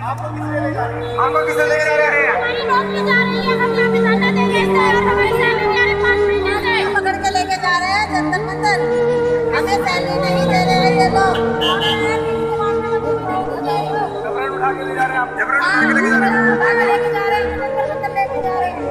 हमको किसे लेके जा रहे हैं? हमारी नौकरी जा रही है, हम वापस आने देंगे इससे और हमें सैलरी नहीं आ रही, 5 महीने हो गए। पकड़ के लेके जा रहे हैं जंतर मंतर, हमें सैलरी नहीं दे रहे हैं ये लोग। जबरन उठा के ले जा रहे हैं आप, जबरन उठा के लेके जा रहे हैं। उठा के लेके जा रहे हैं, जंतर मंतर लेके जा रहे हैं।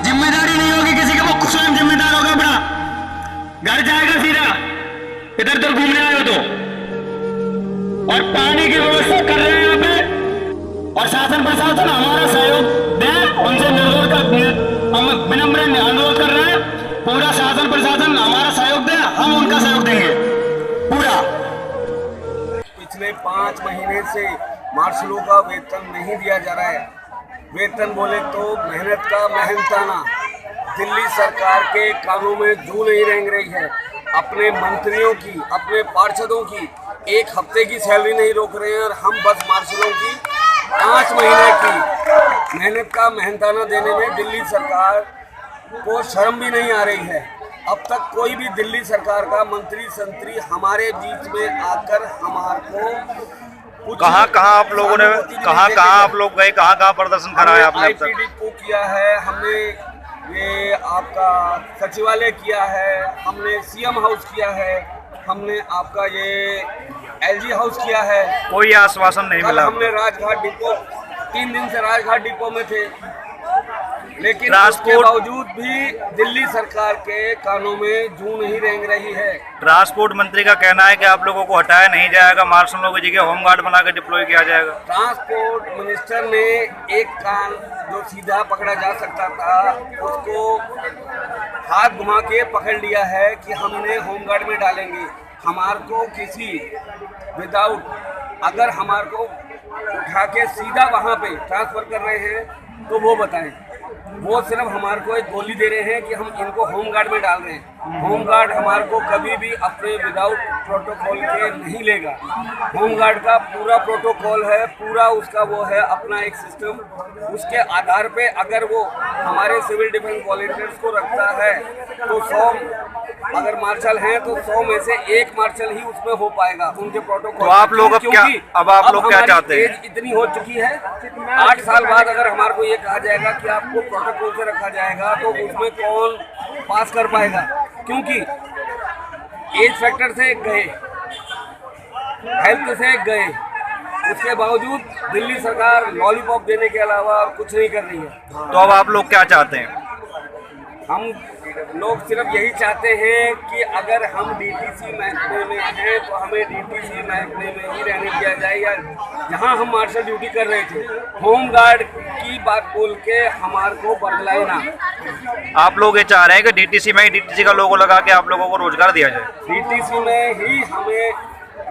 जिम्मेदारी नहीं होगी किसी का, वो स्वयं जिम्मेदार होगा अपना, घर जाएगा सीधा, इधर उधर घूमने आए हो तो। और पानी की व्यवस्था कर रहे हैं यहाँ पे, और शासन प्रशासन हमारा सहयोग दे, उनसे निर्भर कर हम विनम्र अनुरोध कर रहे हैं, पूरा शासन प्रशासन हमारा सहयोग दे, हम उनका सहयोग देंगे पूरा। पिछले 5 महीने से मार्शलों का वेतन नहीं दिया जा रहा है। वेतन बोले तो मेहनत का मेहनताना। दिल्ली सरकार के कानों में जू नहीं रेंग रही है। अपने मंत्रियों की, अपने पार्षदों की 1 हफ्ते की सैलरी नहीं रोक रहे हैं, और हम बस मार्शलों की 5 महीने की मेहनत का मेहनताना देने में दिल्ली सरकार को शर्म भी नहीं आ रही है। अब तक कोई भी दिल्ली सरकार का मंत्री संतरी हमारे बीच में आकर हमारे कहाँ आप लोगों ने कहाँ आप लोग गए, कहाँ प्रदर्शन करा है आपने? आईपीडी को किया है हमने, ये आपका सचिवालय किया है हमने, सीएम हाउस किया है हमने, आपका ये एलजी हाउस किया है। कोई आश्वासन नहीं मिला। हमने राजघाट डिपो, 3 दिन से राजघाट डिपो में थे, लेकिन उसके बावजूद भी दिल्ली सरकार के कानों में जू नहीं रेंग रही है। ट्रांसपोर्ट मंत्री का कहना है कि आप लोगों को हटाया नहीं जाएगा, मार्शलों की जगह होमगार्ड बना के डिप्लॉय किया जाएगा। ट्रांसपोर्ट मिनिस्टर ने एक कान जो सीधा पकड़ा जा सकता था, उसको हाथ घुमा के पकड़ लिया है कि हम इन्हें होमगार्ड में डालेंगे। हमार को किसी विदाउट, अगर हमार को उठा के सीधा वहाँ पे ट्रांसफर कर रहे हैं तो वो बताएं। वो सिर्फ हमारे को एक गोली दे रहे हैं कि हम इनको होमगार्ड में डाल रहे हैं। होमगार्ड हमारे को कभी भी अपने विदाउट प्रोटोकॉल के नहीं लेगा। होमगार्ड का पूरा प्रोटोकॉल है, पूरा उसका वो है अपना एक सिस्टम। उसके आधार पे अगर वो हमारे सिविल डिफेंस वॉलंटियर्स को रखता है तो 100 अगर मार्शल हैं तो 100 में से 1 मार्शल ही उसमें हो पाएगा उनके प्रोटोकॉल। तो आप लोग अब आप लोग क्या चाहते हैं? एज इतनी हो चुकी है, 8 साल बाद अगर हमारे को ये कहा जाएगा कि आपको प्रोटोकॉल से रखा जाएगा तो उसमें कौन पास कर पाएगा? क्योंकि एज फैक्टर से गए, हेल्थ से गए, उसके बावजूद दिल्ली सरकार लॉलीपॉप देने के अलावा और कुछ नहीं कर रही है। तो अब आप लोग क्या चाहते हैं? हम लोग सिर्फ यही चाहते हैं कि अगर हम डीटीसी महकमे में हैं तो हमें डीटीसी महकमे में ही रहने दिया जाए, या जहां हम मार्शल ड्यूटी कर रहे थे होमगार्ड की बात बोल के हमारे को बदलाए ना। आप लोग ये चाह रहे हैं कि डीटीसी में ही डीटीसी का लोगो लगा के आप लोगों को रोजगार दिया जाए? डीटीसी में ही हमें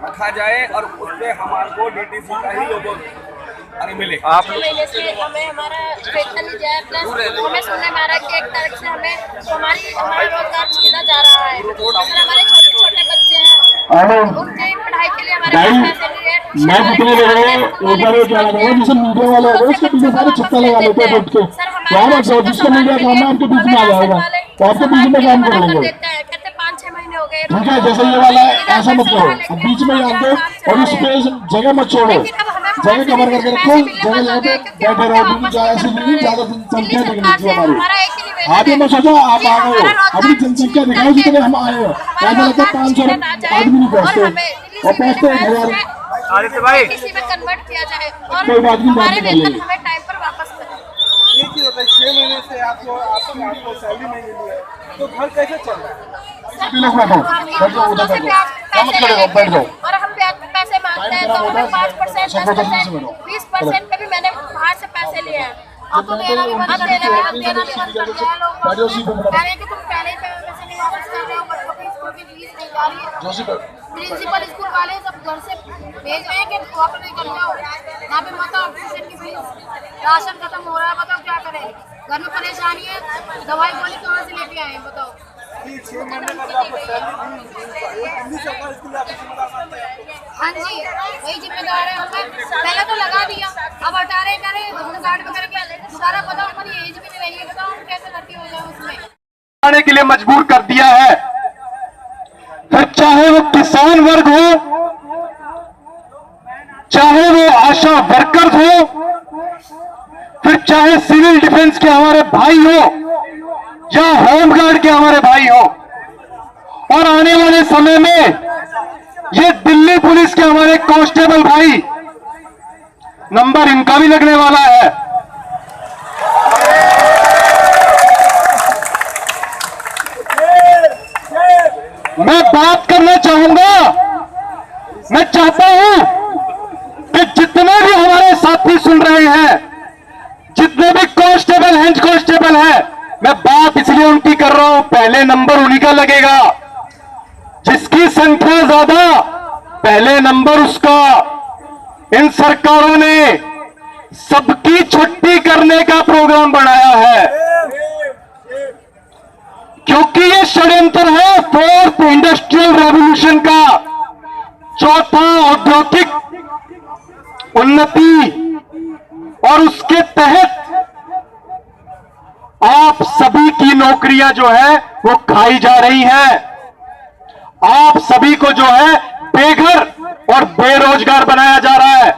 रखा जाए और उससे हमारे को डीटीसी का ही लोगो मिले। आप महीने से हमें हमारा वेतन नहीं जाए, प्लस हमें सुनने में आ रहा है कि 1 तारीख से हमारा रोजगार छीना जा रहा है। हमारे छोटे छोटे बच्चे हैं, उनकी पढ़ाई के लिए हमारे पास पैसे नहीं है। जिसे मीडिया वाले होते हैं उसके पीछे सारे छक्का लगा लेते हैं बैठ के, जिसका मीडिया काम है आपके बीच में आ जाएगा तो आपके बीच में काम करेंगे। कहते 5-6 महीने हो गए। ठीक है, जैसे ये वाला है ऐसा मत करो, अब बीच में आके और इस पे जगह मत छोड़ो, जगह कवर करके रखो, जगह पे बैठे रहो, क्योंकि ऐसी नहीं ज्यादा जनसंख्या दिखनी चाहिए हमारी। आप ये मत सोचो आप आ गए हो, अपनी जनसंख्या दिखाओ जितने हम आए हो। ऐसा लगता है 500 आदमी नहीं पहुँचते और पहुँचते 1000। आदित्य भाई किसी में कन्वर्ट किया जाए और कोई बात नहीं, हमारे वेतन हमें टाइम पर वापस करें। एक ही होता है, 6 महीने से आपको सैलरी नहीं मिली है तो घर कैसे चल रहा है? बैठ जाओ। और हम ब्याज पे पैसे मांगते हैं तो हमें 5%, 10%, 20% पे भी मैंने बाहर से पैसे लिए हैं। अब तो देना भी बंद कर दिया है लोग। कह रहे हैं कि तुम पहले ही पैसे नहीं वापस कर रहे हो, बच्चों की स्कूल की फीस नहीं जा रही है। प्रिंसिपल स्कूल वाले सब घर से भेज रहे हैं कि वापस नहीं कर जाओ। यहाँ पे बताओ ट्यूशन की फीस, राशन खत्म हो रहा है, बताओ क्या करें? घर में परेशानी है, दवाई गोली कहाँ से लेके आए बताओ? हाँ जी, वही जिम्मेदार है हमें। पहले तो लगा दिया, अब हटा रहे करे होमगार्ड वगैरह क्या सारा पता, हमारी एज भी नहीं रहेगी, बताओ हम कैसे भर्ती हो जाए उसमें। आने के लिए मजबूर कर दिया है। फिर चाहे वो किसान वर्ग हो, चाहे वो आशा वर्कर्स हो, फिर चाहे सिविल डिफेंस के हमारे भाई हो या होमगार्ड के हमारे भाई हो, और आने वाले समय में ये दिल्ली पुलिस के हमारे कांस्टेबल भाई, नंबर इनका भी लगने वाला है। मैं बात करना चाहूंगा, मैं चाहता हूं कि जितने भी हमारे साथी सुन रहे हैं, जितने भी कांस्टेबल हेड कांस्टेबल हैं, मैं बात इसलिए उनकी कर रहा हूं, पहले नंबर उन्हीं का लगेगा। जिसकी संख्या ज्यादा, पहले नंबर उसका। इन सरकारों ने सबकी छुट्टी करने का प्रोग्राम बनाया है, क्योंकि ये षड्यंत्र है फोर्थ इंडस्ट्रियल रेवोल्यूशन का, चौथा औद्योगिक उन्नति, और उसके तहत आप सभी की नौकरियां जो है वो खाई जा रही हैं। आप सभी को जो है बेघर और बेरोजगार बनाया जा रहा है,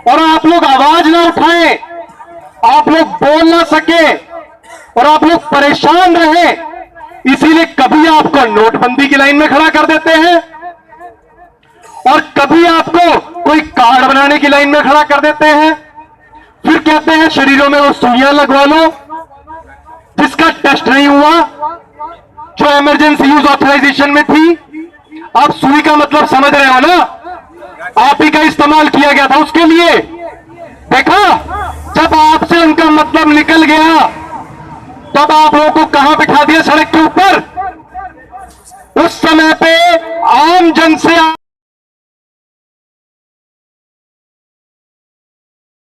और आप लोग आवाज ना उठाएं, आप लोग बोल ना सके, और आप लोग परेशान रहे, इसीलिए कभी आपको नोटबंदी की लाइन में खड़ा कर देते हैं, और कभी आपको कोई कार्ड बनाने की लाइन में खड़ा कर देते हैं। फिर कहते हैं शरीरों में वो सुइयां लगवा लो, जिसका टेस्ट नहीं हुआ, जो इमरजेंसी यूज ऑथराइजेशन में थी। आप सुई का मतलब समझ रहे हो ना, आप ही का इस्तेमाल किया गया था उसके लिए। देखा, जब आपसे उनका मतलब निकल गया, तब आप लोगों को कहां बिठा दिया? सड़क के ऊपर। उस समय पे आम जन से